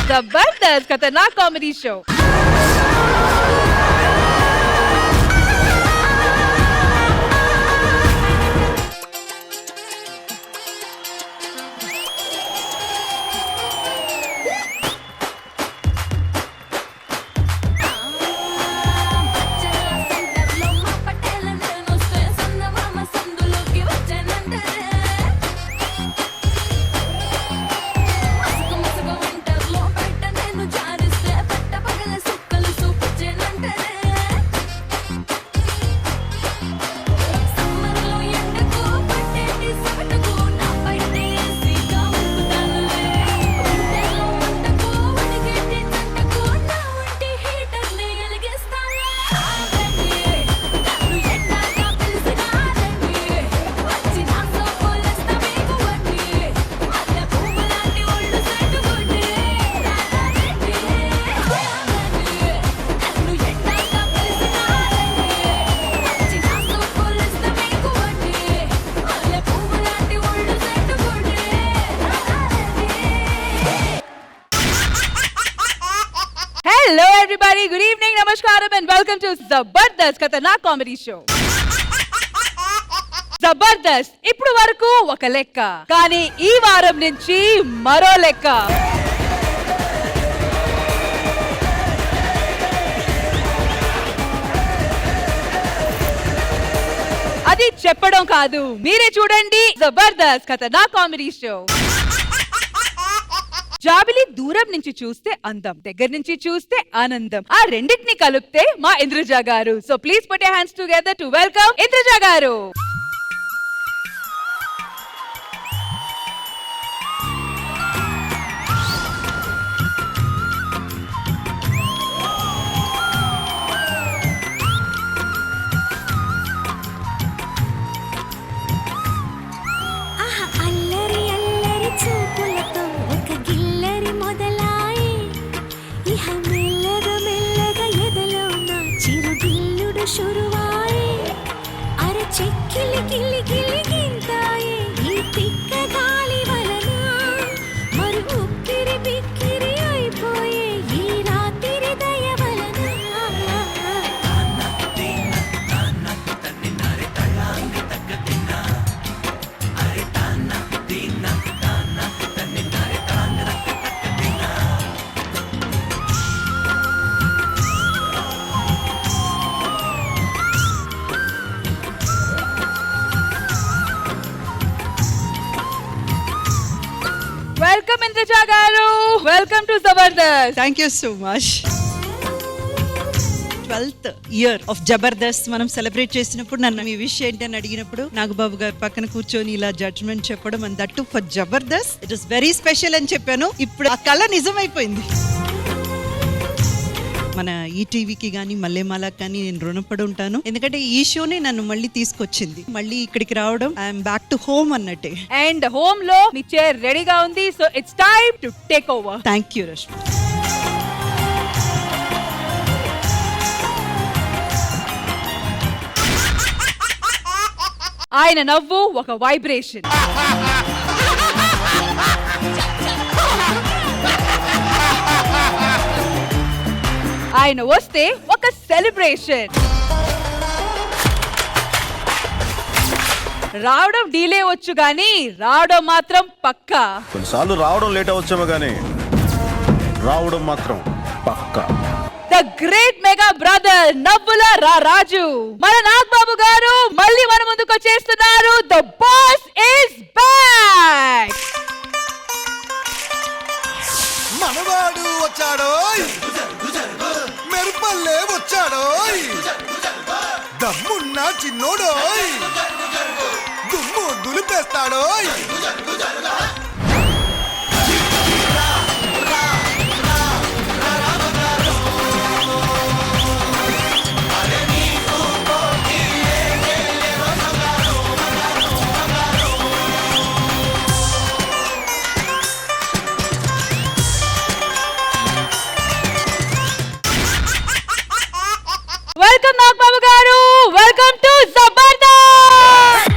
जबरदस्त खतरनाक comedy show. Hello everybody, good evening, namaskaram and welcome to Zabardast Khatanak Comedy Show. Jabardasth ఇప్పుడు వరకు ఒక లెక్క, కానీ ఈ వారం నుంచి మరో లెక్క. అది చెప్పడం కాదు, మీరే చూడండి జబర్దస్త్ ఖతర్నాక్ కామెడీ షో. జాబిలి దూరం నుంచి చూస్తే అందం, దగ్గర నుంచి చూస్తే ఆనందం, ఆ రెండింటిని కలిపితే మా ఇంద్రజ గారు. So please put your hands together to welcome Indraja గారు. Welcome Indraja garu. Welcome to Zabardast. Thank you so much. 12th year of Zabardast మనం సెలబ్రేట్ చేసినప్పుడు నన్ను మీ విష్ ఏంటి అని అడిగినప్పుడు నాగబాబు గారు పక్కన కూర్చొని ఇలా జడ్జ్మెంట్ చెప్పడం and that to for Jabardasth it is very special అని చెప్పాను. ఇప్పుడు ఆ కళ నిజమైపోయింది. మన ఈటీవీకి కానీ మల్లెమాలకు కానీ నేను రుణపడి ఉంటాను, ఎందుకంటే ఈ షోనే నన్ను మళ్ళీ తీసుకొచ్చింది. మళ్ళీ ఇక్కడికి రావడం ఐఎమ్ బ్యాక్ టు హోమ్ అన్నట్టే. అండ్ హోమ్ లో మీ చైర్ రెడీగా ఉంది, so it's time to take over. Thank you Rashmi. ఆయన నవ్వు ఒక వైబ్రేషన్, ఆయన వస్తే ఒక సెలబ్రేషన్. రావడం డీలే వచ్చు గానీ రావడం మాత్రం పక్కా. కొన్నిసార్లు రావడం లేట్ అవచ్చేమో గానీ రావడం మాత్రం పక్కా. ద గ్రేట్ మెగా బ్రదర్ నవ్వుల రాజు మన నాగబాబు గారు మళ్ళీ మన ముందుకు వచ్చేస్తున్నారు. The boss is back. మనవాడు వచ్చాడో, మెరుపల్లే వచ్చాడో, దమ్మున్న చిన్నోడో, గుమ్ము దులిపేస్తాడో. వెల్కమ్ నాగబాబు గారు, welcome to Jabardasth.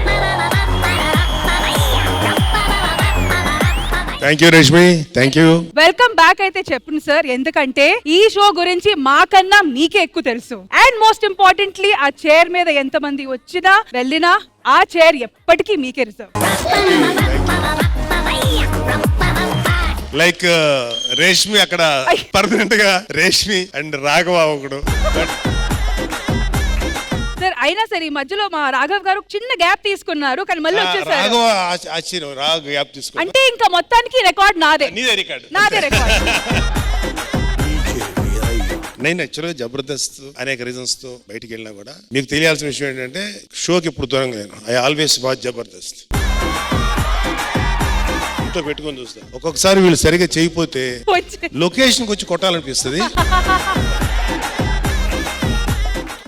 Thank you Rashmi, thank you. Welcome back అయితే చెప్పండి సార్, ఎందుకంటే ఈ షో గురించి మాకన్నా మీకే ఎక్కువ తెలుసు. అండ్ మోస్ట్ ఇంపార్టెంట్లీ ఆ చైర్ మీద ఎంతమంది వచ్చినా వెళ్ళినా ఆ చైర్ ఎప్పటికీ మీకే రిజర్వ్. లైక్ రేష్మి అక్కడ పర్మనెంట్ గా రేష్మి అండ్ రాఘవ ఒకడు. సార్ అయినా సరే ఈ మధ్యలో మా రాఘవ్ గారు చిన్న గ్యాప్ తీసుకున్నారు, కానీ మళ్ళీ వచ్చేసారు. రాఘవ ఆశ్చర్యం, రాఘవ గ్యాప్ తీసుకో. అంటే ఇంకా మొత్తానికి రికార్డ్ నాదే. నీదే రికార్డ్. నాదే రికార్డ్. నేను యాక్చువల్గా జబర్దస్త్ అనేక రీజన్స్ తో బయటికి వెళ్ళినా కూడా మీకు తెలియాల్సిన విషయం ఏంటంటే షోకి ఇప్పుడు దూరంగా లేను. I always watch Jabardasth. ఇంట్లో పెట్టుకొని చూస్తా. ఒక్కొక్కసారి వీళ్ళు సరిగా చేయకపోతే లొకేషన్కి వచ్చి కొట్టాలనిపిస్తుంది.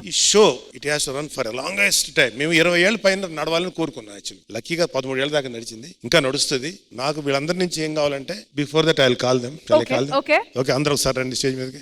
ఈ show it has to run for a longest time. మేము 20 ఏళ్ళ పైన నడవాలని కోరుకున్నాం. యాక్చువల్లీ లక్కీగా 13 ఏళ్ళ దాకా నడిచింది, ఇంకా నడుస్తుంది. నాకు వీళ్ళందరి నుంచి ఏం కావాలంటే before that I will call them. Okay అందరూ ఒకసారి రండి స్టేజ్ మీదకి.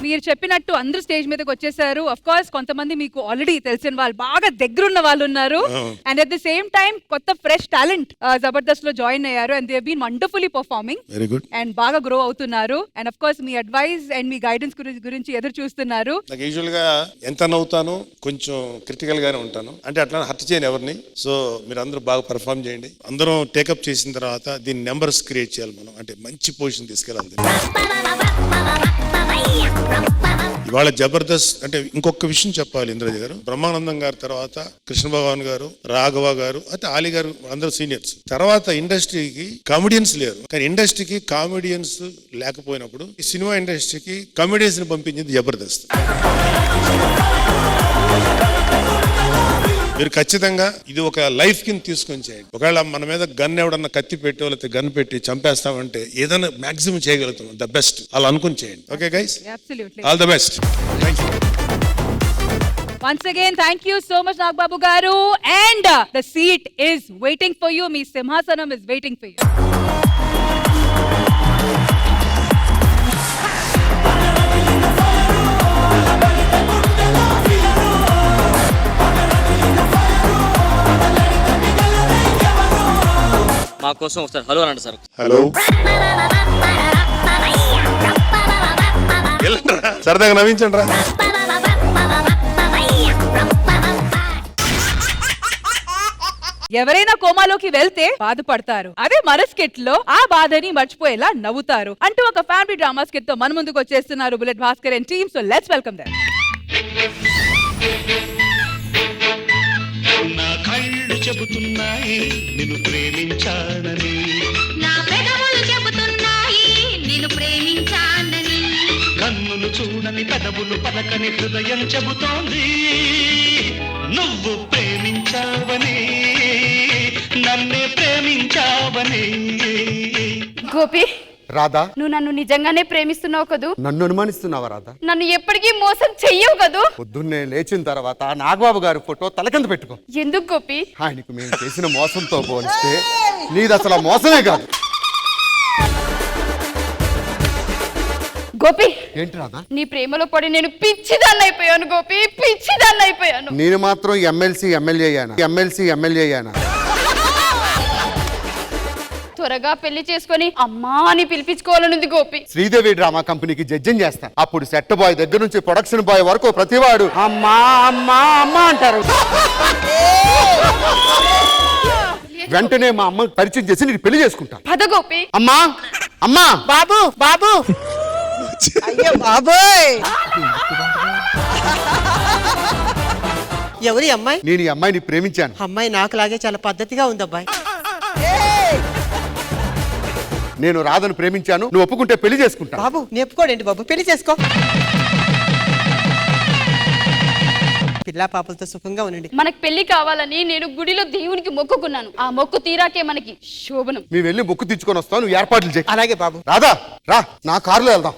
మీరు చెప్పినట్టు అందరూ స్టేజ్ మీదకి వచ్చేసారు. ఆఫ్ కోర్స్ కొంతమంది మీకు ఆల్రెడీ తెలిసిన వాళ్ళు, బాగా దగ్గరున్న వాళ్ళు ఉన్నారు. And at the same time కొత్త ఫ్రెష్ టాలెంట్ జబర్దస్త్ లో జాయిన్ అయ్యారు. And they have been wonderfully performing. Very good. And బాగా గ్రో అవుతున్నారు. అండ్ ఆఫ్ కోర్స్ మీ అడ్వైస్ అండ్ మీ గైడెన్స్ గురించి ఎదురు చూస్తున్నారు. నాకు యూజువల్ గా ఎంత నవ్వుతాను, కొంచెం క్రిటికల్ గానే ఉంటాను. అంటే అట్లా హర్ట్ చేయను ఎవరిని. సో మీరు అందరూ బాగా పర్ఫార్మ్ చేయండి. అందరం టేకప్ చేసిన తర్వాత దీని నెంబర్స్ క్రియేట్ చేయాలి మనం. అంటే మంచి పొజిషన్ తీసుకెళ్ళాలి. ఇవాళ జబర్దస్త్ అంటే ఇంకొక విషయం చెప్పాలి ఇంద్రజ గారు. బ్రహ్మానందం గారు తర్వాత కృష్ణ భగవాన్ గారు, రాఘవ గారు, అయితే ఆలీ గారు, అందరూ సీనియర్స్. తర్వాత ఇండస్ట్రీకి కామెడియన్స్ లేరు, కానీ ఇండస్ట్రీకి కామెడియన్స్ లేకపోయినప్పుడు ఈ సినిమా ఇండస్ట్రీకి కామెడియన్స్ ని పంపించింది జబర్దస్త్. మీరు ఖచ్చితంగా ఇది ఒక లైఫ్ కింద తీసుకొని చేయండి. ఒకవేళ మన మీద గన్ ఎవడన్నా కత్తి పెట్టో లేకపోతే గన్ పెట్టి చంపేస్తామంటే ఏదైనా మాక్సిమం చేయగలుగుతాం. ద బెస్ట్ అలా అనుకుని చేయండి. Okay guys, all the best. Once again, thank you so much, Nagbabu Garu. And the seat is waiting for you. Me Simhasanam is waiting for you. మా కోసం ఒకసారి హలో అనండి సార్. హలో, సరదాగా నవ్వించండి రా. ఎవరైనా కోమాలోకి వెళ్తే బాధపడతారు, అదే మన స్కిట్ లో ఆ బాధని మర్చిపోయేలా నవ్వుతారు అంటూ ఒక ఫ్యామిలీ డ్రామా స్కిట్ తో మన ముందుకు వచ్చేస్తున్నారు bullet Bhaskar and team. So let's welcome them. నా కళ్ళు చెబుతున్నాయి నిన్ను ప్రేమించానని, నా పెదవులు చెబుతున్నాయి నిన్ను ప్రేమించానని, కన్నులు చూడని పెదవులు పలకని హృదయం చెబుతోంది నువ్వు ప్రేమించావని, నన్నే ప్రేమించావని. గోపి, రాధా, నువ్వు నన్ను నిజంగానే ప్రేమిస్తున్నావు కదూ? నన్ను అనుమానిస్తున్నావా రాధా? నన్ను ఎప్పటికీ మోసం చెయ్యవు కదూ? పొద్దున్నే లేచిన తర్వాత నాగబాబు గారి ఫోటో తలకింద పెట్టుకో. ఎందుకు గోపి? ఆయనకు మేము చేసిన మోసంతో పోలిస్తే నీది అసలు మోసమే కాదు. గోపి, ఏంటి రాధా? నీ ప్రేమలో పడి నేను పిచ్చిదాన్ని అయిపోయాను గోపి, పిచ్చిదాన్ని అయిపోయాను. నేను మాత్రం ఎమ్మెల్సీ ఎమ్మెల్యే అయ్యానా? త్వరగా పెళ్లి చేసుకొని అమ్మా అని పిలిపించుకోవాలనుంది గోపి. శ్రీదేవి డ్రామా కంపెనీకి జడ్జిని చేస్తా. అప్పుడు సెట్ బాయ్ దగ్గర నుంచి ప్రొడక్షన్ బాయ్ వరకు ప్రతివాడు అమ్మా అమ్మా అమ్మా అంటారు. వెంటనే మా అమ్మ పరిచయం చేసి నీకు పెళ్లి చేసుకుంటా. పద గోపి. అమ్మా అమ్మా, బాబు బాబు. అయ్యో బాబోయ్, ఎవరి అమ్మాయి? నేను ఈ అమ్మాయిని ప్రేమించాను. అమ్మాయి నాకులాగే చాలా పద్ధతిగా ఉంది అబ్బాయి. నేను రాధను ప్రేమించాను, నువ్వు ఒప్పుకుంటే పెళ్లి చేసుకుంటా. బాబు నెప్పుకోడేంటి బాబు, పెళ్లి చేసుకో. పిల్లా పాపలతో సుఖంగా ఉండండి. మనకు పెళ్లి కావాలని నేను గుడిలో దేవునికి మొక్కుకున్నాను. ఆ మొక్కు తీరాకే మనకి శోభనం. మేము వెళ్ళి మొక్కు తెచ్చుకొని వస్తావు, నువ్వు ఏర్పాట్లు చేయి. అలాగే బాబు. రాధా రా, నా కారులో వెళ్దాం.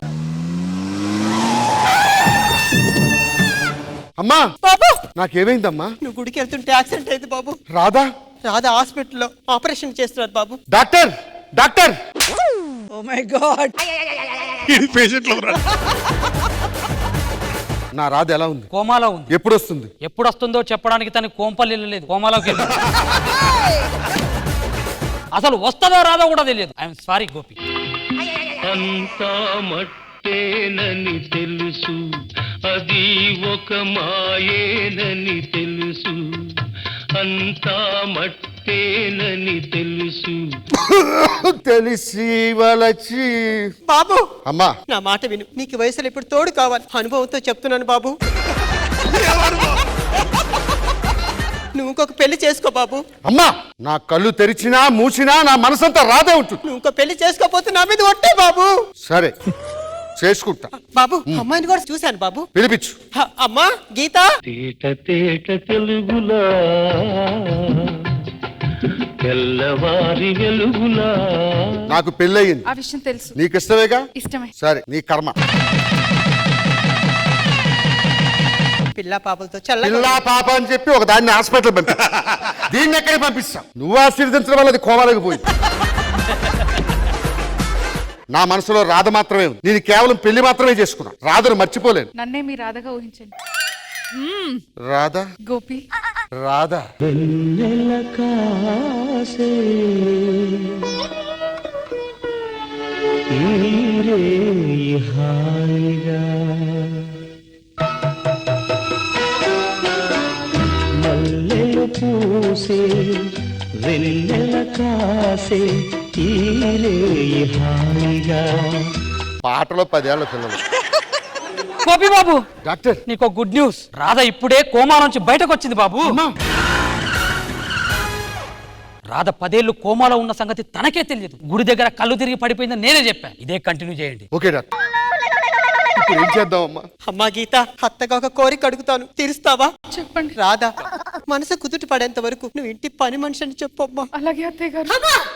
అమ్మా బాబు, నాకేమైందమ్మా? నువ్వు గుడికి వెళ్తుంటే యాక్సిడెంట్ అయింది బాబు. రాధా రాధా హాస్పిటల్లో ఆపరేషన్ చేస్తున్నారు బాబు. Doctor doctor. Oh my god, patient లో నా రాధ ఎలా ఉంది? కోమాలో ఉంది. ఎప్పుడు వస్తుంది? ఎప్పుడు వస్తుందో చెప్పడానికి తనకి కోంపల్లి లేదు, కోమాలోకి వెళ్ళింది. అసలు వస్తుందో రాదో కూడా తెలియదు. I'm sorry Gopi. అంతా మట్టేనని తెలుసు, అది ఒక మాయేనని తెలుసు, అంతా మట్టేనని తెలుసు. తెలిసి వలచి. బాబు అమ్మా నా మాట విను, నీకు వయసులో ఇప్పుడు తోడు కావాలి. అనుభవంతో చెప్తున్నాను బాబు. నువ్వు ఇంకొక పెళ్లి చేసుకో బాబు. అమ్మా నా కళ్ళు తెరిచినా మూసినా నా మనసంతా రాధే ఉంటుంది. నువ్వు ఇంకో పెళ్లి చేసుకోపోతే నా మీద ఒట్టే బాబు. సరే చేసుకుంటా. బాబు అమ్మాయిని కూడా చూశాను బాబు. పిలిపించు. అమ్మా గీత. తేట తేట తెలుగులా, తెల్లవారి వెలుగులా. నాకు పెళ్ళయింది. ఆ విషయం తెలుసు. నీకు ఇష్టమేగా? ఇష్టమే. సరే నీ కర్మ. పిల్ల పాపలతో పిల్లా పాప అని చెప్పి ఒక దాన్ని హాస్పిటల్ పంపి దీన్ని ఎక్కడికి పంపిస్తాం? నువ్వు ఆశీర్వదించడం వల్ల అది కోమాలకు పోయింది. నా మనసులో రాధ మాత్రమే ఉంది. నేను కేవలం పెళ్లి మాత్రమే చేసుకున్నా. రాధను మర్చిపోలేను. నన్నే మీ రాధగా ఊహించండి. రాధ గోపి. రాధ వెన్నెల కాసే ఈరే హాయిగా, మల్లెలు పూసే వెన్నెల కాసే ఈరే హాయిగా. పాటలో 10 ఏళ్ల పిల్లలు. గోపి బాబు, డాక్టర్ నీకు గుడ్ న్యూస్. రాధ ఇప్పుడే కోమా నుంచి బయటకు వచ్చింది బాబు. రాధ 10 ఏళ్ళు కోమాలో ఉన్న సంగతి తనకే తెలియదు. గుడి దగ్గర కళ్ళు తిరిగి పడిపోయిందని నేనే చెప్పాను. ఇదే కంటిన్యూ చేయండి. Okay doctor. ఇప్పుడు ఏం చేద్దాం అమ్మా? అమ్మా గీత, అత్తగా ఒక కోరిక అడుగుతాను, తీరుస్తావా? చెప్పండి. రాధా మనసు కుదుట పడేంత వరకు నువ్వు ఇంటి పని మనిషి అని చెప్పమ్మా. అలాగే అత్తయ్య గారు.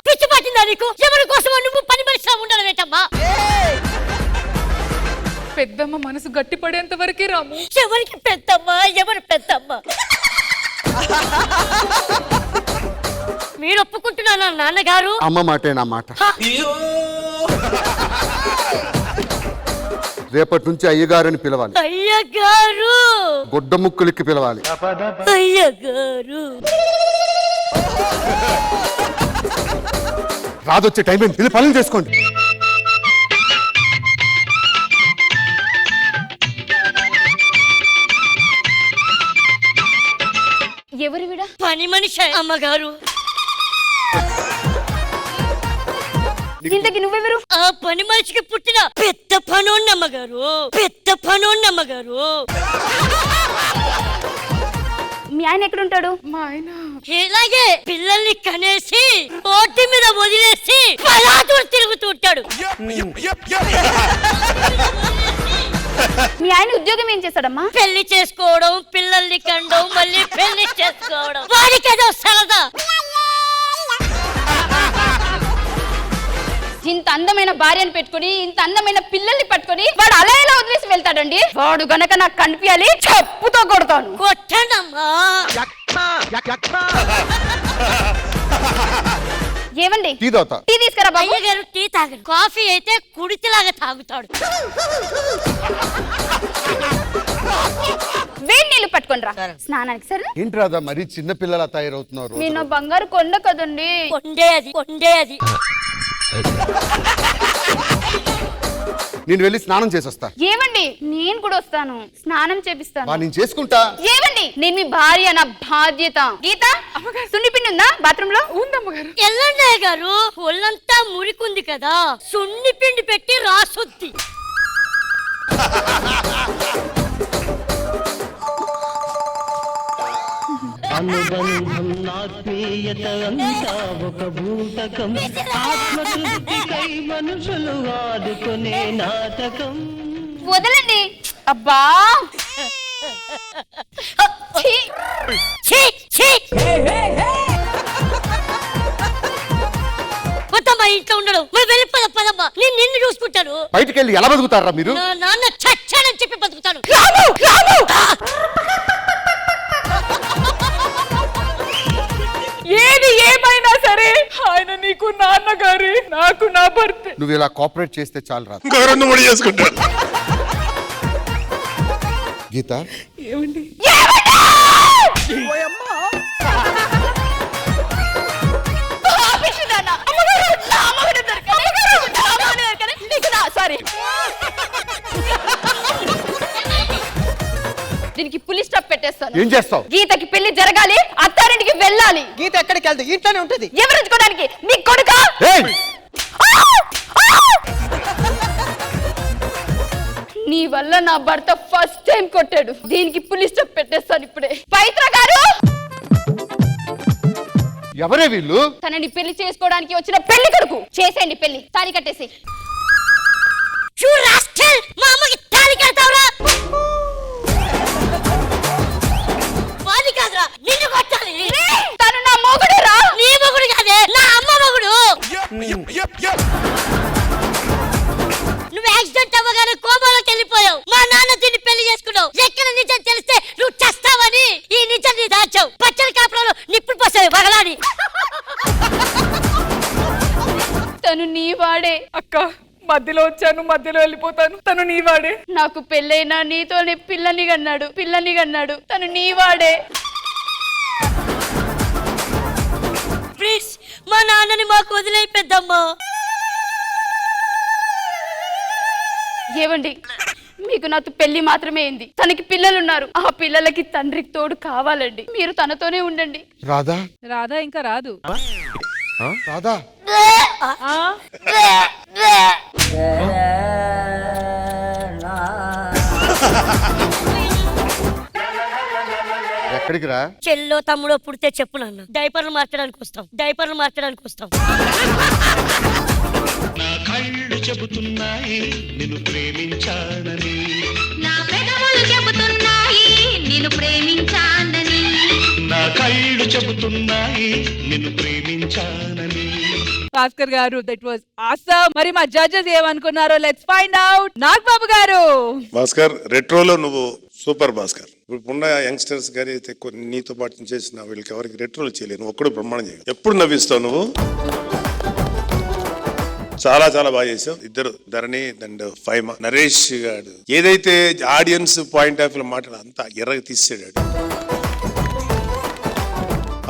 పిచ్చి పట్టిందా నీకు? ఎవరి కోసం నువ్వు పని మనిషిలా ఉండడమేటమ్మా? పెద్దమ్మ మనసు గట్టి పడేంత వరకే రాము. ఎవరికి పెద్దమ్మా, ఎవరు పెద్దమ్మా? మీరు ఒప్పుకుంటున్నారా నాన్నగారు? అమ్మ మాటే నా మాట. రేపటి నుంచి అయ్యగారని పిలవాలి. అయ్యగారు. గుడ్డ ముక్కులకి పిలవాలి. అయ్యగారు. రాదొచ్చే టైం ఏంటి? ఇది పనులు చేసుకోండి. ఎవరు విడ? పని మనిషి అమ్మగారు. ఇంతకి నువ్వెవరు? ఆ పని మనిషికి పుట్టిన పెద్ద పనోన్ని అమ్మగారు, పెద్ద పనోన్ని అమ్మగారు. మీ ఆయన ఎక్కడుంటాడు? మా ఆయన ఇలాగే పిల్లల్ని కనేసి రోడ్డు మీద వదిలేసి పలాతులు తిరుగుతూ ఉంటాడు. మీ ఆయన ఉద్యోగం ఏం చేస్తాడమ్మా? పెళ్లి చేసుకోవడం, పిల్లల్ని కండం, మళ్ళీ పెళ్లి చేసుకోవడం. వాడికి ఏదో సరదా. ఇంత అందమైన భార్యను పెట్టుకుని, ఇంత అందమైన పిల్లల్ని పట్టుకుని వాడు అలా ఎలా వదిలేసి వెళ్తాడండి? వాడు గనక నాకు కనిపించాలి, చెప్పుతో కొడతాను. కొట్టనమ్మా. ఏవండి, టీ తాగుతా. టీ తీసుకురా బాబు. అయ్యగారు టీ తాగడు. కాఫీ అయితే కుడితిలాగా తాగుతాడు. వేడి నీళ్ళు పట్టుకొని రా స్నానానికి. సరే ఏంటి రాదా మరీ చిన్న పిల్లల తయారవుతున్నారు? నేను బంగారు కొండ కదండి. కొండే అది, కొండే అది. నేను వెళ్ళి స్నానం చేసి వస్తా. ఏవండి, నేను కూడా వస్తాను, స్నానం చేపిస్తాను. నేను చేసుకుంటా. ఏవండి, నేను మీ భార్య, నా బాధ్యత. గీత, సున్నిపిండి ఉందా బాత్రూమ్ లో? ఉందమ్మగారు. ఎల్లండయ్య గారు, ఒళ్ళంతా మురికుంది కదా, సున్నిపిండి పెట్టి రాసొద్ది. అనుబంధం ఆత్మీయత అంతా ఒక భూతకం, ఆత్మతృప్తికై మనుషులు ఆడుకునే నాటకం. వదలండి. అబ్బా, ఛీ, ఛీ, ఛీ. వద్దమ్మా, ఇంట్లో ఉండడం. మరి వెళ్ళి పదమ్మా, నేను నిన్ను చూసుకుంటాను. బయటికి వెళ్ళి ఎలా బతుకుతారా మీరు? నా నాన్న చచ్చాడని చెప్పి బతుకుతాను. ఏది ఏమైనా సరే ఆయన నీకు నాన్నగారి, నాకు నా భర్త. నువ్వు ఇలా కోఆపరేట్ చేస్తే చాలు రా. ఇంకో 2 3 చేసుకుంటాడు. గీత సారీ, దీనికి పులి స్టాప్ పెట్టేస్తాను. ఏం చేస్తావు? గీతకి పెళ్లి జరగాలి, అత్తారింటికి వెళ్ళాలి. గీత ఎక్కడికి వెళ్దు, ఇంట్లోనే ఉంటది. ఎవరించుకోవడానికి నీ కొడుక? నీ వల్ల నా భర్త ఫస్ట్ టైం కొట్టాడు. దీనికి పులి స్టాప్ పెట్టేస్తాను ఇప్పుడే. పవిత్ర గారు, ఎవరే వీళ్ళు? తనని పెళ్లి చేసుకోవడానికి వచ్చిన పెళ్లి కొడుకు. చేసేయండి పెళ్లి, తాళి కట్టేసి. మా అమ్మకి తాళి కడతావురా? నిన్ను కొట్టాలి. తను నా మొగుడురా. నీ మొగుడు కాదే, నా అమ్మ మొగుడు. నువ్వు యాక్సిడెంట్ అవ్వగానే కోమాలోకి వెళ్ళిపోయావు. మా నాన్న దీన్ని పెళ్లి చేసుకున్నావు. ఎక్కడ నిజం తెలిస్తే నువ్వు చస్తావని ఈ నిజాన్ని దాచావు. పచ్చడి కాపురంలో నిప్పుడు పోసావు వగలాని. తను నీ వాడే అక్క, మధ్యలో వచ్చాను, మధ్యలో వెళ్ళిపోతాను. తను నీ వాడే. నాకు పెళ్ళైనా నీతోనే పిల్లని కన్నాడు. తను నీ వాడే. ప్లీజ్ మా నాన్నని మాకు వదిలేయి పెద్దమ్మా. ఏవండి, మీకు నాతో పెళ్లి మాత్రమే అయింది. తనకి పిల్లలున్నారు. ఆ పిల్లలకి తండ్రికి తోడు కావాలండి. మీరు తనతోనే ఉండండి. రాధా? రాధా ఇంకా రాదు. రాధా ఎక్కడికి రా? చెల్లో తమ్ముడో పుడితే చెప్పు నాన్న. డైపర్లు మార్చడానికి వస్తాం. నా కళ్ళు చెబుతున్నాయి నిన్ను ప్రేమించానని, నా పెదవులు చెబుతున్నాయి నిన్ను ప్రేమించానని, నా కళ్ళు చెబుతున్నాయి నిన్ను ప్రేమించానని. భాస్కర్ గారు, దట్ వాస్ ఆసమ్. మరి మా జడ్జెస్ ఏమనుకున్నారో let's find out. Nagababu garu. Bhaskar, రెట్రోలో నువ్వు సూపర్ భాస్కర్. ఇప్పుడున్న యంగ్స్టర్స్ కానీ నీతో పాటు చేసిన వీళ్ళకి ఎవరికి రెట్రోలు చేయలేను. ఒక్కడు బ్రహ్మాండం చేయను. ఎప్పుడు నవ్విస్తావు నువ్వు. చాలా చాలా బాగా చేసావు. ఇద్దరు ధరణి అండ్ ఫైమా. నరేష్ గారు ఏదైతే ఆడియన్స్ పాయింట్ ఆఫ్ వ్యూ మాట్లాడు అంతా ఎర్రగా తీసేసాడు.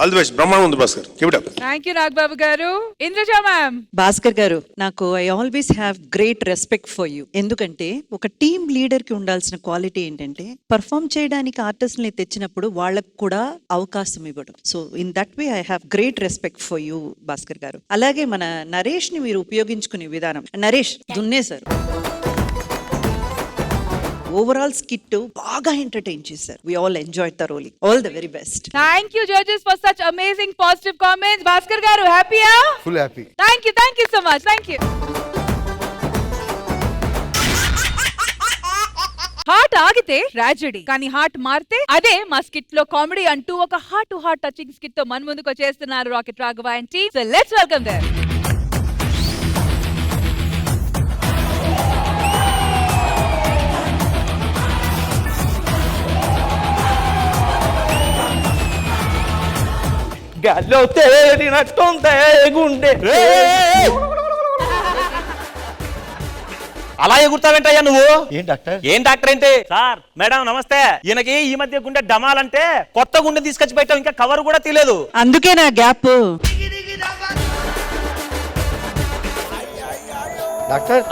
All the best. బ్రహ్మాండం ఉంది Bhaskar. Keep it up. Thank you Nagababu garu. Indraja ma'am. Bhaskar గారు, నాకు I always have great respect for you. ఎందుకంటే ఒక టీమ్ లీడర్ కి ఉండాల్సిన క్వాలిటీ ఏంటంటే పర్ఫామ్ చేయడానికి ఆర్టిస్ట్ని తెచ్చినప్పుడు వాళ్ళకు కూడా అవకాశం ఇవ్వడం. So in that way I have great respect for you Bhaskar garu. అలాగే మన నరేష్ ని మీరు ఉపయోగించుకునే విధానం. నరేష్ దున్నేశారు. ఓవరాల్ స్కిట్ బాగా ఎంటర్టైన్ చేశారు. We all enjoyed thoroughly. All the very best. Thank you judges for such amazing positive comments. Bhaskar garu హ్యాపీయా? Full happy. Thank you so much. Thank you. Heart ఆగితే ట్రాజెడీ, కానీ హార్ట్ మారితే అదే మా స్కిట్ లో comedy అంటూ ఒక heart to heart touching skit తో మన ముందుకు వచ్చేస్తున్నారు rocket Raghava and team. So let's welcome them. గాల్లో తేలినట్టుందే గుండె. అలా ఎగురుతావేంటయ్యా నువ్వు? ఏం డాక్టర్ ఏంటి? సార్ మేడం నమస్తే. ఈయనకి ఈ మధ్య గుండె డమాలంటే కొత్త గుండె తీసుకొచ్చి పెట్టాం, ఇంకా కవర్ కూడా తీయలేదు. అందుకే నా గ్యాప్. డాక్టర్,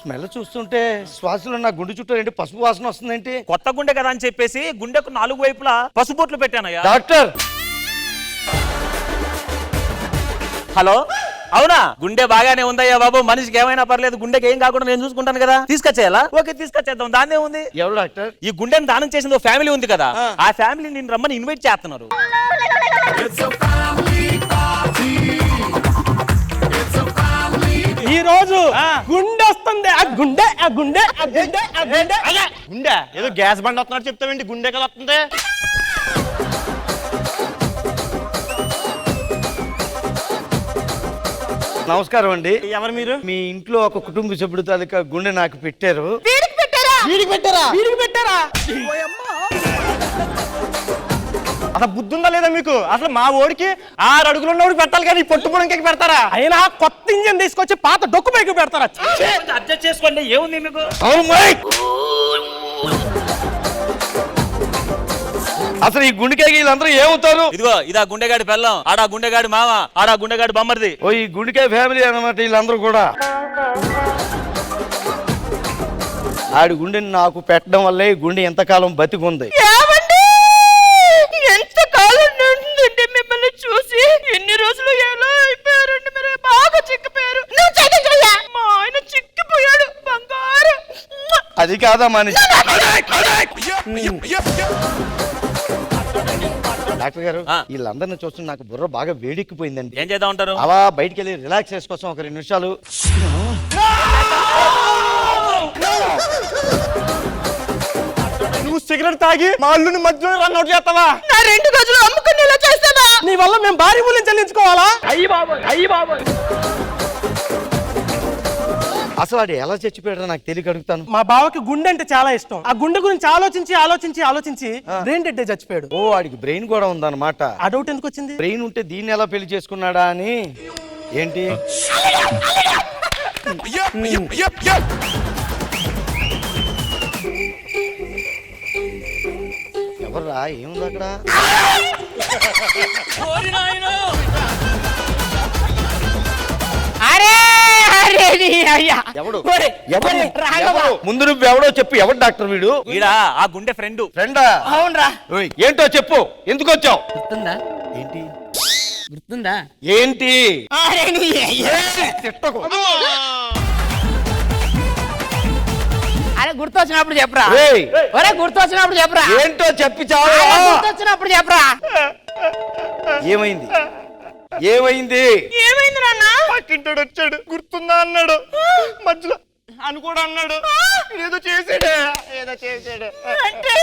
స్మెల్ చూస్తుంటే శ్వాసలో నా గుండె చుట్టూ ఏంటి పసుపు వాసన వస్తుందేంటి? కొత్త గుండె కదా అని చెప్పేసి గుండెకు 4 వైపులా పసుపొట్లు పెట్టానయ్యా. డాక్టర్, హలో, అవునా? గుండె బాగానే ఉందయ్యా బాబు, మనిషికి ఏమైనా పర్లేదు, గుండెకి ఏం కాకుండా నేను చూసుకుంటాను కదా. తీసుకొచ్చేయాలా? ఓకే తీసుకొచ్చేద్దాం, దాన్నే ఉంది. ఎవరు డాక్టర్? ఈ గుండెని దానం చేసింది ఫ్యామిలీ ఉంది కదా, ఆ ఫ్యామిలీ నేను రమ్మని ఇన్వైట్ చేస్తున్నారు. ఈ రోజు గుండె వస్తుంది. ఆ గుండె ఆ గుండె ఆ గుండె ఆ గుండె గుండె ఏదో గ్యాస్ బండ్ వస్తున్నట్టు చెప్తావేంటి? గుండె కదా వస్తుంది. నమస్కారం అండి. ఎవరు మీరు? మీ ఇంట్లో ఒక కుటుంబ సభ్యుడు తాలూకా గుండె నాకు పెట్టారు. అసలు బుద్ధి ఉందా లేదా మీకు? అసలు మా ఓడికి 6 అడుగులు ఉన్నవాడికి పెట్టాలి కానీ పొట్టు పొడంకి పెడతారా? అయినా కొత్త ఇంజన్ తీసుకొచ్చి పాత డొక్కు పైకి పెడతారా? అడ్జస్ట్ చేసుకోండి, ఏముంది మీకు? అవును. అసలు ఈ గుండెకాయ వీళ్ళందరూ ఏమవుతారు? ఇదిగో ఇదా గుండెగాడి పెళ్ళం, ఆడా గుండెగాడి మామ, ఆడా గుండెగాడి బొమ్మరిది. ఓ ఈ గుండెకాయ ఫ్యామిలీ అన్నమాట వీళ్ళందరూ కూడా. ఆడి గుండెని నాకు పెట్టడం వల్లే ఈ గుండె ఎంతకాలం బతికుంది. ఎంత కాలం నుండి మిమ్మల్ని చూసి ఎన్ని రోజులు ఎలా అయిపోయారండి, మీరు బాగా చిక్కిపోయారు. మా ఆయన చిక్కిపోయాడు బంగారు. అది కాదా మనిషి. డాక్టర్ గారు వీళ్ళందరిని చూస్తుంటే నాకు బుర్ర బాగా వేడెక్కిపోయిందండి. ఏం చేద్దాం ఉంటారు? అలా బయటికి వెళ్ళి రిలాక్సేషన్ కోసం ఒక 2 నిమిషాలు. నువ్వు సిగరెట్ తాగి మా అల్లుని మధ్యలో రన్ అవుట్ చేస్తావా? నా 2 రోజులు అమ్ముకుని ఇలా చేస్తావా? నీ వల్ల మేము భారీ మూల్యం చెల్లించుకోవాలా? అయ్యి బాబోయ్. అసలు వాడు ఎలా చచ్చిపోయాడో నాకు తెలియక అడుగుతాను. మా బావకి గుండె అంటే చాలా ఇష్టం. ఆ గుండె గురించి ఆలోచించి బ్రెయిన్ డెడ్ చచ్చిపోయాడు. ఓ వాడికి బ్రెయిన్ కూడా ఉందన్నమాట. ఆ డౌట్ ఎందుకు వచ్చింది? బ్రెయిన్ ఉంటే దీన్ని ఎలా పెళ్లి చేసుకున్నాడా అని. ఏంటి ఎవర్రా ఏముంది అక్కడ? ఎవడు? ముందు నువ్వు ఎవడో చెప్పు. ఎవడు డాక్టర్ వీడు? ఈడా ఆ గుండె ఫ్రెండ్. ఫ్రెండా? అవునరా. ఏంటో చెప్పు. ఎందుకు వచ్చావు? గుర్తుందా? ఏంటి గుర్తుందా? ఏంటి? అరే గుర్తొచ్చినప్పుడు చెప్పరా. ఏయ్! ఒరే గుర్తొచ్చినప్పుడు చెప్పరా. ఏంటో చెప్పి చావు. గుర్తొచ్చినప్పుడు చెప్పరా. ఏమైంది? ఏమైంది? ఏమైంది నాన్న? పక్కింటాడు వచ్చాడు, గుర్తుందా అన్నాడు. మధ్యలో అని కూడా అన్నాడు. ఏదో చేసాడు. అంటే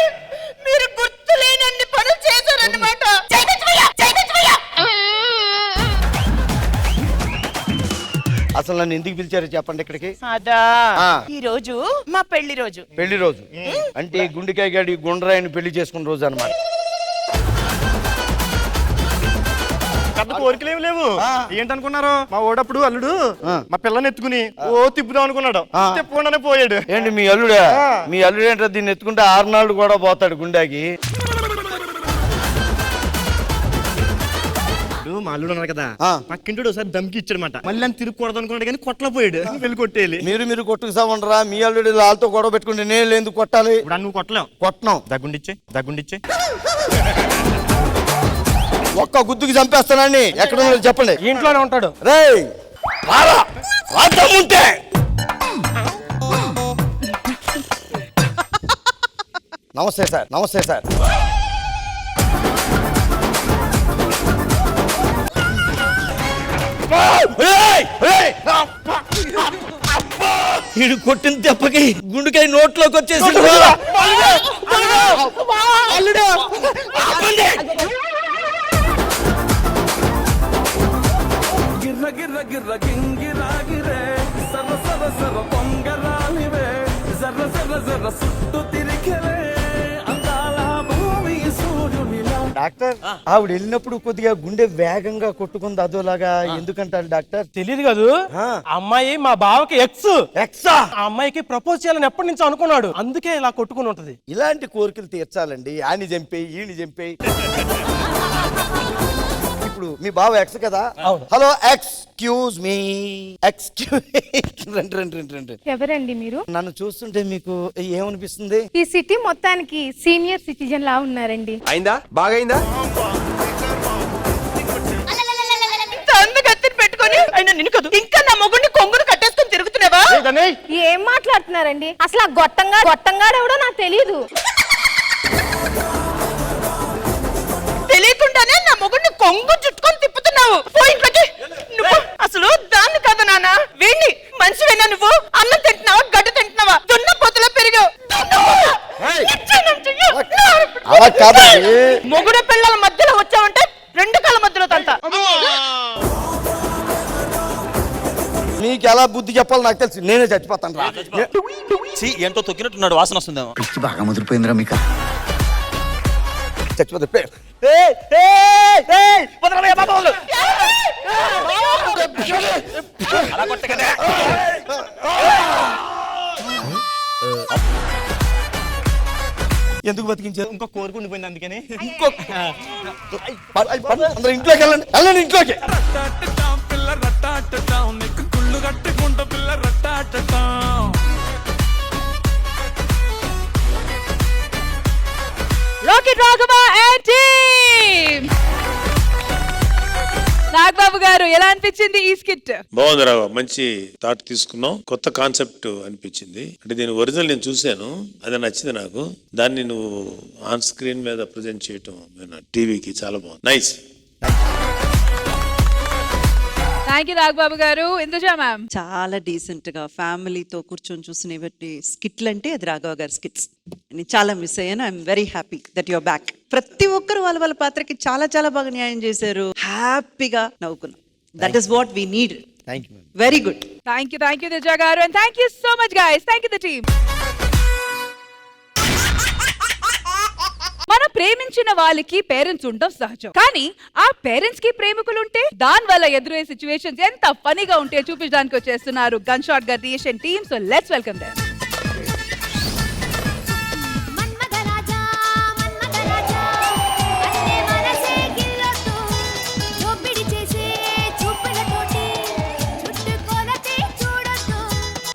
మీరు గుర్తులేనన్ని పనులు చేశారన్నమాట. అసలు నన్ను ఎందుకు పిలిచారు చెప్పండి ఇక్కడికి? అదా ఆ. ఈ రోజు మా పెళ్లి రోజు. పెళ్లి రోజు అంటే గుండెకాయ గాడి గుండ్రాయిని పెళ్లి చేసుకున్న రోజు అన్నమాట. పెద్ద కోరికలు ఏమి లేవు. ఏంటనుకున్నారు? మా ఓడప్పుడు అల్లుడు మా పిల్లని ఎత్తుకుని ఓ తిప్పుదాం అనుకున్నాడు. తిప్పకుండానే పోయాడు. ఏంటి మీ అల్లుడా? మీ అల్లుడు ఏంటో దీన్ని ఎత్తుకుంటే 6 నాళ్ళు కూడా పోతాడు గుండెకి. మా అల్లుడు అన్నారు కదా, పక్కింటాడు ఒకసారి దమ్కి ఇచ్చాడమాట. మళ్ళీ అని తిరుగకూడదు అనుకున్నాడు కానీ కొట్టలో పోయాడు. వెళ్ళి కొట్టేయాలి. మీరు కొట్టుకు సావండరా. మీ అల్లుడు వాళ్ళతో గొడవ పెట్టుకుంటే నేను ఎందుకు కొట్టాలి? ఇప్పుడు నువ్వు కొట్టలేవు. కొట్టను. దగ్గుండిచ్చే ఒక్క గుద్దుకి చంపేస్తానండి. ఎక్కడ ఉన్నాడో చెప్పండి. ఇంట్లోనే ఉంటాడు. రేయ్ ఉంటే నమస్తే సార్. వీడు కొట్టిన దెబ్బకి గుండెకాయ నోట్లోకి వచ్చేసి డాక్టర్ ఆవిడ వెళ్ళినప్పుడు కొద్దిగా గుండె వేగంగా కొట్టుకుంది అదోలాగా. ఎందుకంటారు డాక్టర్? తెలియదు కాదు. అమ్మాయి మా బావకి ఎక్సా. ఆ అమ్మాయికి ప్రపోజ్ చేయాలని ఎప్పటి నుంచో అనుకున్నాడు. అందుకే ఇలా కొట్టుకుని ఉంటది. ఇలాంటి కోరికలు తీర్చాలండి. ఆని చంపేయి ఈని చంపేయి. ఇప్పుడు మీ బావ ఎక్స్ కదా? Hello excuse me. రండి. ఎవరండి మీరు? నన్ను చూస్తుంటే మీకు ఏమనిపిస్తుంది? ఈ సిటీ మొత్తానికి సీనియర్ సిటిజన్ లా ఉన్నారండి. అయిందా? బాగైందా? పెట్టుకొని అయినా నిన్ను కదా ఇంకా నా మొగుడిని కొంగును కట్టేసుకొని తిరుగుతున్నావా? ఏం మాట్లాడుతున్నారండి? అసలు ఆ గొట్టంగాడెవడో నాకు తెలియదు. తెలియకుండానే నా మొగుడిని కొంగు చుట్టుకొని తిప్పుతున్నావు. నువ్వు అసలు దాన్ని కదా నాన్న, వీణ్ణి మనిషివేనా నువ్వు? అన్నం తింటున్నావా, గడ్డి తింటున్నావా? దున్న పొత్తులో పెరిగావు. మొగుడు పిల్లల మధ్యలో వచ్చావంటే 2 కాళ్ళ మధ్యలో తంత. మీకు ఎలా బుద్ధి చెప్పాలో నాకు తెలుసు. నేనే చచ్చిపోతాను రా. ఎంతో తొక్కినట్టున్నాడు. వాసన వస్తుందేమో. బాగా ముదిరిపోయిందిరా మీకు. చచ్చిపోతే అలా కొట్ట కదా. ఎందుకు బతికించారు? ఇంకో కోరిక ఉండిపోయింది అందుకని. అందరూ ఇంట్లోకి వెళ్ళండి, వెళ్ళండి ఇంట్లోకి. Rocket Raghava and team. Nagababu గారు ఎలా అనిపించింది ఈ స్కిట్? బాగుంది రావు, మంచి థాట్ తీసుకున్నాం, కొత్త కాన్సెప్ట్ అనిపించింది. అంటే దీని ఒరిజినల్ నేను చూశాను, అది నచ్చింది నాకు. దాన్ని నువ్వు ఆన్ స్క్రీన్ మీద ప్రజెంట్ చేయటం టీవీకి చాలా బాగుంది. నైస్. థ్యాంక్ యూ నాగబాబు గారు. ఇందుజా మ్యామ్ చాలా డీసెంట్ గా ఫ్యామిలీతో కూర్చొని చూసినటువంటి స్కిట్లు అంటే అది రాఘవ గారి స్కిట్స్. నేను చాలా మిస్ అయ్యాను. I'm very happy that your back. ప్రతి ఒక్కరు వాళ్ళ వాళ్ళ పాత్రకి చాలా చాలా బాగా న్యాయం చేశారు. హ్యాపీగా నవ్వుకున్నాం. That is what we need. Thank you. Very good. Thank you Dija garu and thank you so much guys. Thank you the team. మనం ప్రేమించిన వాళ్ళకి పేరెంట్స్ ఉండడం సహజం, కానీ ఆ పేరెంట్స్ కి ప్రేమికులుంటే దాని వల్ల ఎదురయ్యే సిచ్యువేషన్స్ ఎంత ఫనీగా ఉంటాయో చూపించడానికి వచ్చేస్తున్నారు గన్ షాట్ గర్దియేషన్ team. So let's welcome them.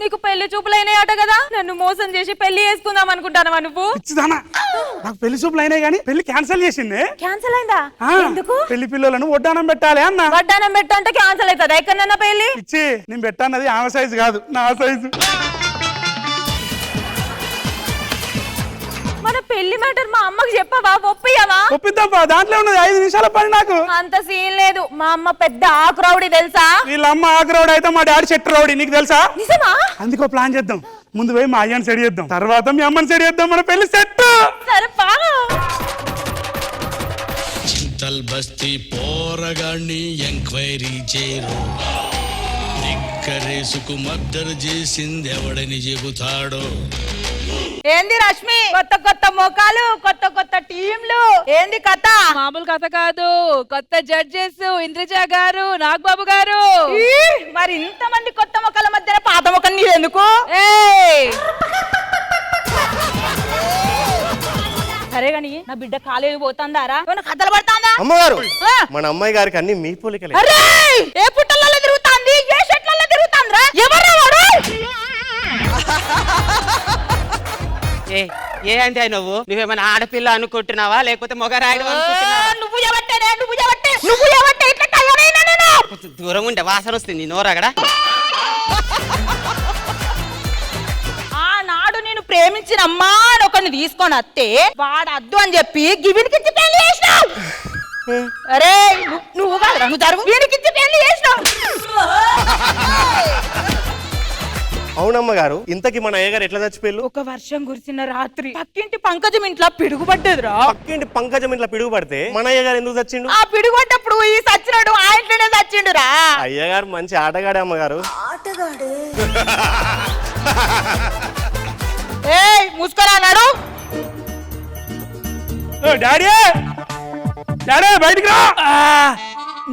నీకు పెళ్లి చూపులైనాయట కదా, నన్ను మోసం చేసి పెళ్లి చేసుకుందాం అనుకుంటానవా నువ్వు? నాకు పెళ్లి చూపులు అయినాయి కానీ పెళ్లి క్యాన్సిల్ చేసింది. క్యాన్సిల్ అయిందా? ఎందుకు? పెళ్లి పిల్లలను వడ్డానం పెట్టాలి అన్న. వడ్డానం పెట్టంటే క్యాన్సిల్ అవుతుందా? ఎక్కడన్నా పెళ్లి ఇచ్చి నేను పెట్టానది ఆమె సైజు కాదు, నా సైజు. మన పెళ్లి మ్యాటర్ మా అమ్మకి చెప్పవా? ఒప్పియవా? ఒప్పిద్దాం, దాంట్లో ఉన్నది 5 నిమిషాల పని. నాకు అంత సీన్ లేదు. మా అమ్మ పెద్ద ఆకురౌడి తెలుసా? వీళ్ళ అమ్మ ఆకురౌడి అయితే మా డాడీ చెట్టు రౌడీ, నీకు తెలుసా? నిజమా? అందుకో ప్లాన్ చేద్దాం. ముందు పోయి మా అయ్యని సెడి చేద్దాం, తర్వాత మీ అమ్మని సెడి చేద్దాం, మన పెళ్లి సెట్. సరే పా. చింతల్ బస్తీ పోరగాన్ని ఎంక్వైరీ చేయరు, నిక్కరేసుకు మర్డర్ చేసింది ఎవడని చెబుతాడో. ఏంది రష్మి, కొత్త కొత్త మొఖాలు, కొత్త కొత్త టీంలు, ఏంది కథ? మామూలు కథ కాదు, కొత్త జడ్జెస్ ఇంద్రజ గారు, నాగబాబు గారు. మరి ఇంతమంది కొత్త మొక్కల మధ్యన పాత మొక్క ఎందుకు? సరే గాని నా బిడ్డ కాలేజీ పోతుందారా? కథలు పడుతుందా? అమ్మగారు, మన అమ్మాయి గారికి అన్ని మీ పోలికలే. ఏ పుట్టలలో తిరుగుతాంది, ఏ షెట్లలో తిరుగుతాందిరా? ఎవరు వాడు? ఏ అంటే నువ్వేమైనా ఆడపిల్ల అనుకుంటున్నావా లేకపోతే మొగరాయుడు అనుకుంటున్నావా? నువ్వు ఎవట్టేనే, నువ్వు ఎవట్టే ఇట్లా తయారైనా నేను? దూరం ఉండే వాసన వస్తుంది నోరగడ. ఆనాడు నేను ప్రేమించిన అమ్మా అని ఒకరిని తీసుకొని వస్తే వాడు అద్దు అని చెప్పి గివినికిచ్చి పెళ్లి చేసినావు. అరే నువ్వు కాదురా, నువ్వు జరుగు. వీడికిచ్చి పెళ్లి చేసినావు. అవునమ్మ గారు, ఇంతకి మన అయ్యగారు ఎట్లా చచ్చిపోయారు? ఒక వర్షం కురిసిన రాత్రి పక్కింటి పంకజం ఇంట్లో పిడుగుపడ్డదిరా. పక్కింటి పంకజం ఇంట్లో పిడుగు పడితే మన అయ్యగారు ఎందుకు చచ్చిండు? ఆ పిడుగుపడ్డప్పుడు ఈ సచ్చినాడు ఆ ఇంట్లోనే చచ్చిండురా. అయ్యగారు మంచి ఆటగాడే అమ్మగారు. ముసుకరానాడు. డాడీ, డాడీ బయటికి రా.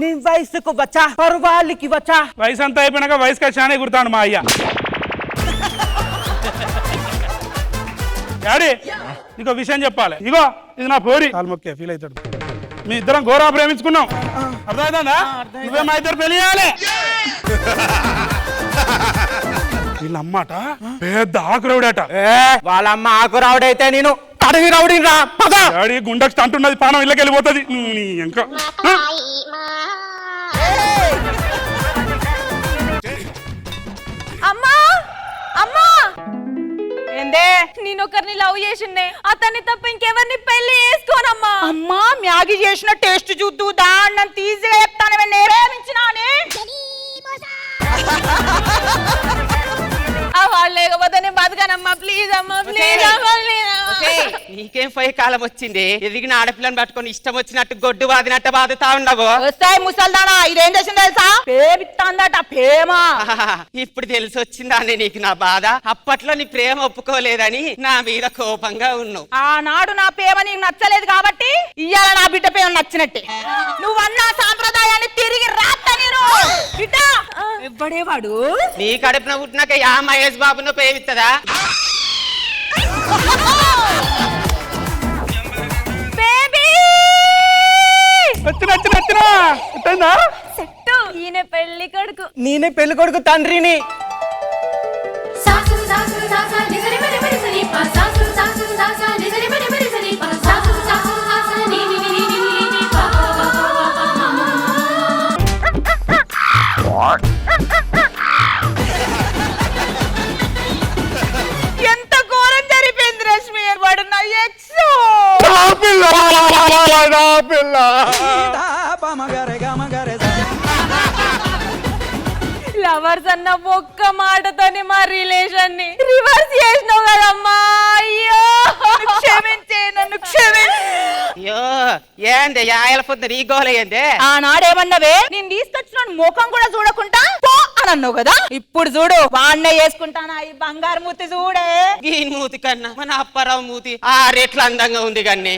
నీ వయసుకు వచ్చా, పరువాళ్ళకి వచ్చా. వయసు అంతా అయిపోయినాక వయసుకి వచ్చానే గుర్తాను మా అయ్య. డాడీ, నీకు విషయం చెప్పాలి. ఇగో ఇది నా పోరి. కాల్మొక్కే ఫీల్ అవుతాడు. మీ ఇద్దరం ఘోరా ప్రేమించుకున్నాం, అర్థమవుతుందా? నువ్వే మా ఇద్దరు పెళ్లి చేయాలి. వీళ్ళ అమ్మాట పెద్ద ఆకురవుడట. వాళ్ళ అమ్మ ఆకురావుడైతే నేను అడవి రౌడీ రా. డాడీ గుండెకి స్టంటున్నది, పానం ఇళ్ళకి వెళ్ళిపోతుంది. ఇంకా అమ్మా అమ్మా, ఏందే నేనొకరిని లవ్ చేసిండే, అతన్ని తప్ప ఇంకెవరిని పెళ్లి చేసుకోనమ్మా. అమ్మా మ్యాగీ చేసిన టేస్ట్ చూద్దు దాన్ని తీసిగా చెప్తాను. నేరేమించినానే వాళ్ళు లేకపోతే నేను బతకనమ్మా. ప్లీజ్ అమ్మా, ప్లీజ్. నీకేం పై కాలం వచ్చింది? ఎదిగిన ఆడపిల్లని పట్టుకొని ఇష్టం వచ్చినట్టు గొడ్డు బాదినట్టు బాదుతా ఉండవు. వస్తాయి ముసల్దానా, ఇదేం చేసింది తెలుసా? పేమిస్తాందట ప్రేమ. ఇప్పుడు తెలిసి వచ్చిందా నీకు నా బాధ? అప్పట్లో నీ ప్రేమ ఒప్పుకోలేదని నా మీద కోపంగా ఉన్నావు. ఆనాడు నా ప్రేమ నీకు నచ్చలేదు కాబట్టి ఇవాళ నా బిడ్డ ప్రేమ నచ్చినట్టే. నువ్వన్న సాంప్రదాయాన్ని తిరిగి రాత్త నేను బిడ్డ. ఎవ్వడేవాడు? నీ కడుపున పుట్టినాక యా మహేష్ బాబును ప్రేమిస్తుందా? పెళ్లి కొడుకు. నేనే పెళ్లి కొడుకు తండ్రిని. ఎంత ఘోరం జరిపోయింది రష్మి. వాడు నా ఎక్స్. లవర్స్ అన్న ఒక్క మాటతోని మా రిలేషన్ ని రివర్స్ చేసినావు కదమ్మా. అయ్యో క్షమించే, నన్ను క్షమించే. అయ్యో ఏంది యాయల పొద్దున ఈ గోల ఏంది? ఆనాడేమన్నావే, నేను తీసుకొచ్చిన ముఖం కూడా చూడకుండా పో అని అన్నావు కదా. ఇప్పుడు చూడు వాడినే వేసుకుంటానా ఈ బంగారు మూతి చూడే. ఈ మూతి కన్నా మన అప్పారావు మూతి ఆ రేట్లు అందంగా ఉంది కన్నీ.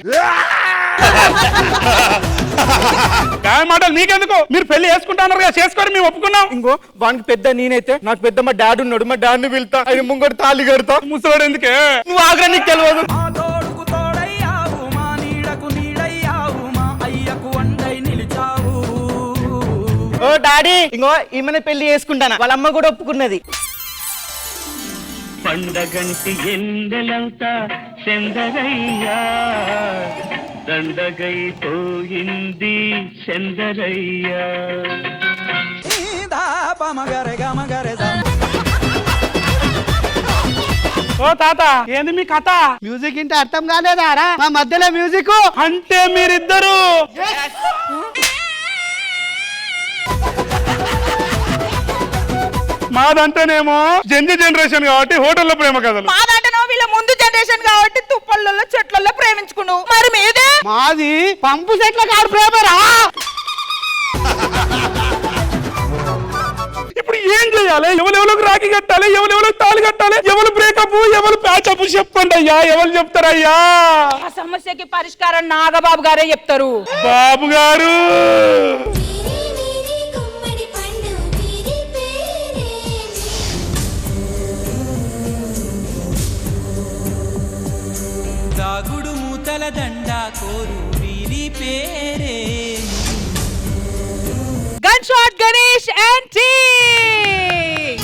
మాటలు మీకెందుకు? మీరు పెళ్లి చేసుకుంటున్నారు కదా, చేసుకొని మేము ఒప్పుకున్నాం. ఇంకో వానికి పెద్ద నేనైతే నాకు పెద్ద మా డాడీ ఉన్నాడు. మా డాడీని వెళ్తా, ఆయన ముంగడు తాళి కడతా. ముసలాడు ఎందుకే? నువ్వు ఆగ్రా, నీకు తెలియదు. ఓ డాడీ, ఇంకో ఈమెను పెళ్లి చేసుకుంటానా. వాళ్ళ అమ్మ కూడా ఒప్పుకున్నది. పండగంటి ఎండలంతా చందరయ్యా, దండగైపోయింది చందరయ్యా. ఓ తాత, ఏంది మీ కథ? మ్యూజిక్ ఇంటే అర్థం కాలేదా రా? మా మధ్యలో మ్యూజిక్ అంటే మీరిద్దరు మాదంటేనేమో జనరేషన్ కాబట్టి హోటల్లో ప్రేమ కథలు. మాదంటేనో వీళ్ళ ముందు జనరేషన్ కాబట్టి తుప్పల్లో చెట్లలో ప్రేమించుకున్నావు. మరి మీదే? మాది పంపు సెట్ల కాదు ప్రేమరా. ఇప్పుడు ఏం చేయాలి? ఎవరెవరికి రాఖీ కట్టాలి, ఎవరెవరికి తాళి కట్టాలి, ఎవరు బ్రేకప్, ఎవరు ప్యాచప్ చెప్పండి అయ్యా. ఎవరు చెప్తారయ్యా? ఆ సమస్యకి పరిష్కారం నాగబాబు గారే చెప్తారు. బాబు గారు దాగుడు మూతల దండ కోరు వీరి పేరే. Gun shot Ganesh and team.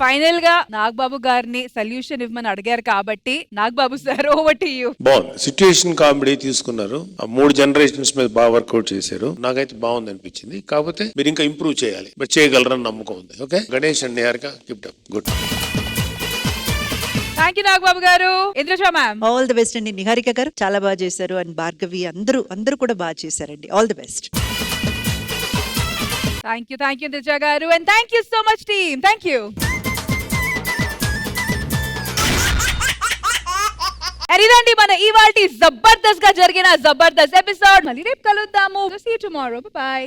Final గా నాగబాబు గారిని సొల్యూషన్ ఇవ్వమని అడిగారు కాబట్టి Nagababu sir over to you. బాగుంది. సిచ్యుయేషన్ కామెడీ తీసుకున్నారు. ఆ 3 జనరేషన్స్ మీద బాగా వర్కౌట్ చేశారు. నాకైతే బాగుంది అనిపించింది. కాకపోతే మీరు ఇంకా ఇంప్రూవ్ చేయాలి, బట్ చేయగలరని నమ్మకం ఉంది. Okay, Ganesh and Niharika keep up. Good. Thank you Nagababu garu. Indraja ma'am all the best అండి. నిహారిక గారు చాలా బాగా చేశారు. అండ్ భార్గవి అందరూ కూడా బాగా చేశారండి. All the best. Thank you Indraja garu. And thank you so much team. Thank you. ఇదండి మన ఇవాల్టి జబర్దస్త్ గా జరిగిన జబర్దస్త్ ఎపిసోడ్. మళ్ళీ రేపు కలుద్దాము. See you tomorrow. Bye by.